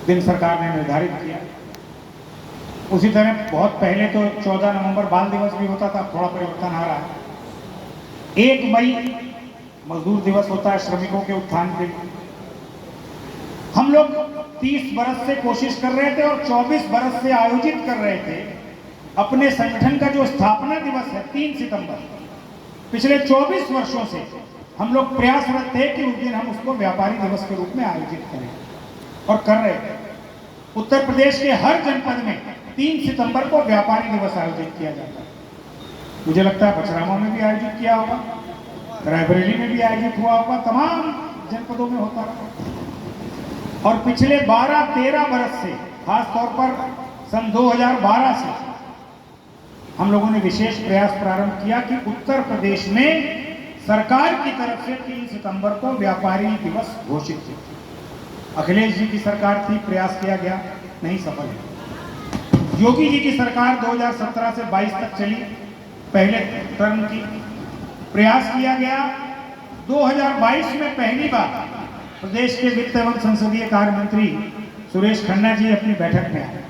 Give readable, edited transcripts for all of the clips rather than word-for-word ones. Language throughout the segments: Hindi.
दिन सरकार ने निर्धारित किया। उसी तरह बहुत पहले तो 14 नवंबर बाल दिवस भी होता था, थोड़ा परिवर्तन आ रहा है। 1 मई मजदूर दिवस होता है, श्रमिकों के उत्थान के लिए। हम लोग 30 बरस से कोशिश कर रहे थे और 24 बरस से आयोजित कर रहे थे अपने संगठन का जो स्थापना दिवस है 3 सितंबर। पिछले 24 वर्षों से हम लोग प्रयासरत थे कि उस दिन हम उसको व्यापारी दिवस के रूप में आयोजित करें, और कर रहे थे। उत्तर प्रदेश के हर जनपद में 3 सितंबर को व्यापारी दिवस आयोजित किया जाता है। मुझे लगता है बछरामा में भी आयोजित किया होगा, रायबरेली में भी आयोजित हुआ होगा, तमाम जनपदों में होता रहा। और पिछले 12-13 बरस से, खासतौर पर सन 2012 से हम लोगों ने विशेष प्रयास प्रारंभ किया कि उत्तर प्रदेश में सरकार की तरफ से 3 सितंबर को व्यापारी दिवस घोषित किया। अखिलेश जी की सरकार थी, प्रयास किया गया, नहीं सफल है। योगी जी की सरकार 2017 से 22 तक चली, पहले टर्म की, प्रयास किया गया। 2022 में पहली बार प्रदेश के वित्त एवं संसदीय कार्य मंत्री सुरेश खन्ना जी अपनी बैठक में आए।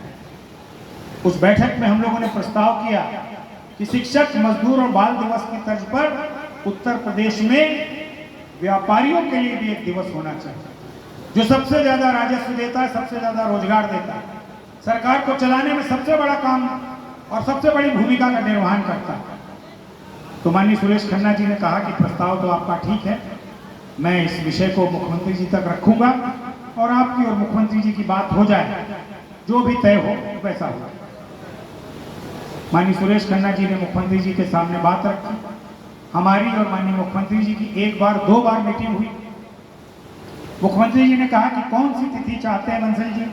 उस बैठक में हम लोगों ने प्रस्ताव किया कि शिक्षक, मजदूर और बाल दिवस की तर्ज पर उत्तर प्रदेश में व्यापारियों के लिए भी एक दिवस होना चाहिए, जो सबसे ज्यादा राजस्व देता है, सबसे ज्यादा रोजगार देता है, सरकार को चलाने में सबसे बड़ा काम और सबसे बड़ी भूमिका का निर्वहन करता है। तो माननीय सुरेश खन्ना जी ने कहा कि प्रस्ताव तो आपका ठीक है, मैं इस विषय को मुख्यमंत्री जी तक रखूंगा और आपकी और मुख्यमंत्री जी की बात हो जाए, जो भी तय हो वैसा हो। माननीय सुरेश खन्ना जी ने मुख्यमंत्री जी के सामने बात रखी। हमारी और माननीय मुख्यमंत्री जी की 1 बार 2 बार मीटिंग हुई। मुख्यमंत्री जी ने कहा कि कौन सी तिथि चाहते हैं बंसल जी,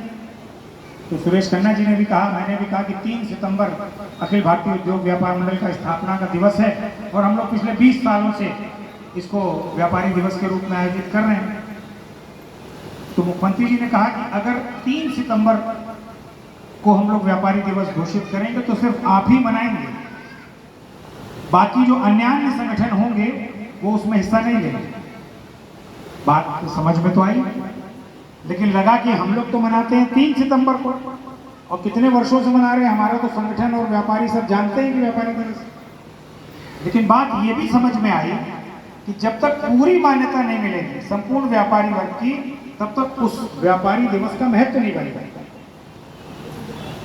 तो सुरेश खन्ना जी ने भी कहा, मैंने भी कहा कि 3 सितंबर अखिल भारतीय उद्योग व्यापार मंडल का स्थापना का दिवस है और हम लोग पिछले 20 सालों से इसको व्यापारी दिवस के रूप में आयोजित कर रहे हैं। तो मुख्यमंत्री जी ने कहा कि अगर 3 सितंबर को हम लोग व्यापारी दिवस घोषित करेंगे तो सिर्फ आप ही मनाएंगे, बाकी जो अन्य संगठन होंगे वो उसमें हिस्सा नहीं लेंगे। बात तो समझ में तो आई, लेकिन लगा कि हम लोग तो मनाते हैं 3 सितंबर को और कितने वर्षों से मना रहे हैं, हमारा तो संगठन और व्यापारी सब जानते हैं कि व्यापारी दिवस। लेकिन बात ये भी समझ में आई कि जब तक पूरी मान्यता नहीं मिलेगी संपूर्ण व्यापारी वर्ग की, तब तक उस व्यापारी दिवस का महत्व नहीं बनेगा।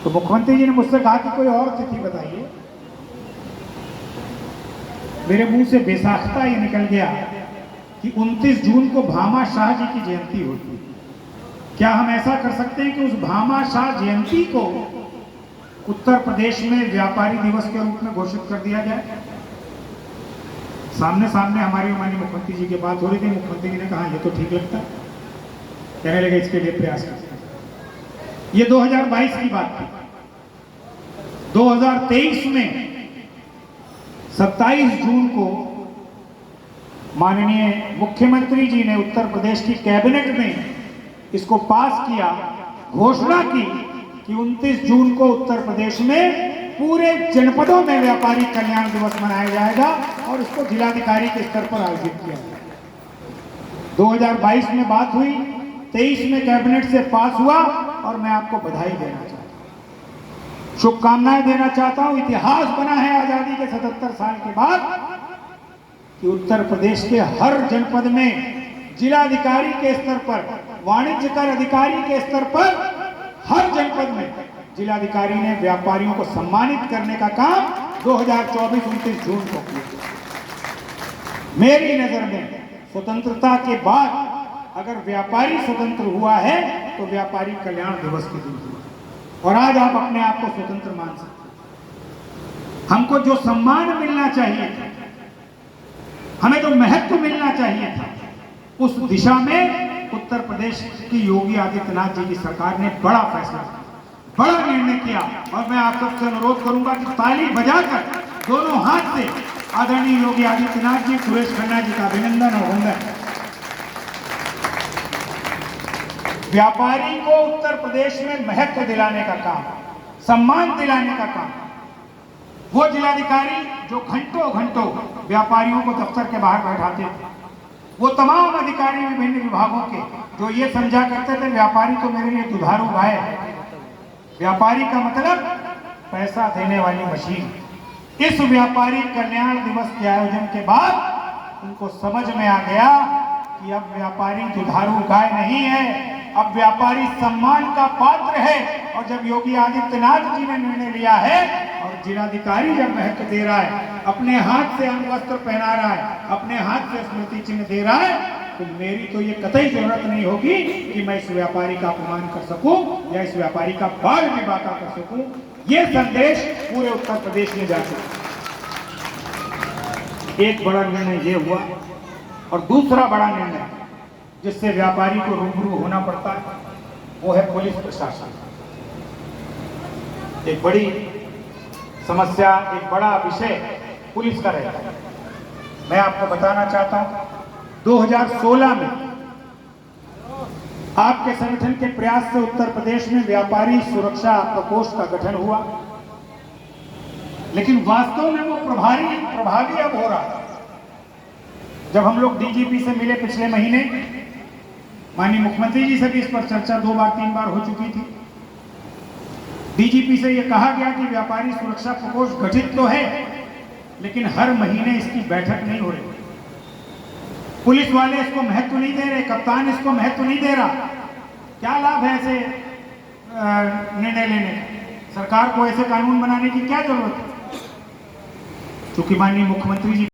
तो मुख्यमंत्री जी ने मुझसे कहा कि कोई और तिथि बताइए। मेरे मुंह से बेसाख्ता ये निकल गया कि 29 जून को भामा शाह जी की जयंती होती है। क्या हम ऐसा कर सकते हैं कि उस भामा शाह जयंती को उत्तर प्रदेश में व्यापारी दिवस के रूप में घोषित कर दिया जाए? सामने सामने हमारी माननीय मुख्यमंत्री जी की बात हो रही थी। मुख्यमंत्री जी ने कहा ये तो ठीक लगता है, कहने लगे इसके लिए प्रयास करते हैं। ये 2022 की बात थी। 2023 में 27 जून को माननीय मुख्यमंत्री जी ने उत्तर प्रदेश की कैबिनेट में इसको पास किया, घोषणा की कि 29 जून को उत्तर प्रदेश में पूरे जनपदों में व्यापारी कल्याण दिवस मनाया जाएगा और इसको जिलाधिकारी के स्तर पर आयोजित किया जाएगा। 2022 में बात हुई, 23 में कैबिनेट से पास हुआ और मैं आपको बधाई देना चाहता हूं, शुभकामनाएं देना चाहता हूं। इतिहास बना है आजादी के 77 साल के बाद कि उत्तर प्रदेश के हर जनपद में जिलाधिकारी के स्तर पर, वाणिज्य कर अधिकारी के स्तर पर हर जनपद में जिलाधिकारी ने व्यापारियों को सम्मानित करने का काम 2024-29 जून को किया। मेरी नजर में स्वतंत्रता के बाद अगर व्यापारी स्वतंत्र हुआ है तो व्यापारी कल्याण दिवस के दिन हुआ। और आज आप अपने आप को स्वतंत्र मान सकते हैं। हमको जो सम्मान मिलना चाहिए था, हमें जो महत्व मिलना चाहिए था, उस दिशा में उत्तर प्रदेश की योगी आदित्यनाथ जी की सरकार ने बड़ा फैसला किया, बड़ा निर्णय किया। और मैं आप सबसे अनुरोध करूंगा कि ताली बजाकर दोनों हाथ से आदरणीय योगी आदित्यनाथ जी, सुरेश खन्ना जी का अभिनंदन और वंदन। व्यापारी को उत्तर प्रदेश में महत्व दिलाने का काम, सम्मान दिलाने का काम, वो जिलाधिकारी जो घंटों घंटों व्यापारियों को दफ्तर के बाहर बैठाते थे, वो तमाम अधिकारी विभिन्न विभागों के जो ये समझा करते थे व्यापारी तो मेरे लिए दुधारू गाय है, व्यापारी का मतलब पैसा देने वाली मशीन। इस व्यापारी कल्याण दिवस के आयोजन के बाद उनको समझ में आ गया कि अब व्यापारी दुधारू गाय नहीं है, अब व्यापारी सम्मान का पात्र है। और जब योगी आदित्यनाथ जी ने निर्णय लिया है और जिलाधिकारी जब महत्व दे रहा है, अपने हाथ से अंग वस्त्र पहना रहा है, अपने हाथ से स्मृति चिन्ह दे रहा है, तो मेरी तो ये कतई जरूरत नहीं होगी कि मैं इस व्यापारी का अपमान कर सकूं या इस व्यापारी का बाल भी बाका कर सकूं। ये संदेश पूरे उत्तर प्रदेश में जा चुका। एक बड़ा निर्णय ये हुआ और दूसरा बड़ा निर्णय जिससे व्यापारी को रूबरू होना पड़ता है वो है पुलिस प्रशासन। एक बड़ी समस्या, एक बड़ा विषय पुलिस का रहता है। मैं आपको बताना चाहता हूं 2016 में आपके संगठन के प्रयास से उत्तर प्रदेश में व्यापारी सुरक्षा प्रकोष्ठ का गठन हुआ, लेकिन वास्तव में वो प्रभावी अब हो रहा है। जब हम लोग डीजीपी से मिले पिछले महीने, माननीय मुख्यमंत्री जी से भी इस पर चर्चा 2 बार 3 बार हो चुकी थी। डीजीपी से यह कहा गया कि व्यापारी सुरक्षा प्रकोष्ठ गठित तो है, लेकिन हर महीने इसकी बैठक नहीं हो रही। पुलिस वाले इसको महत्व नहीं दे रहे, कप्तान इसको महत्व नहीं दे रहा। क्या लाभ है ऐसे निर्णय लेने का? सरकार को ऐसे कानून बनाने की क्या जरूरत है? क्योंकि माननीय मुख्यमंत्री जी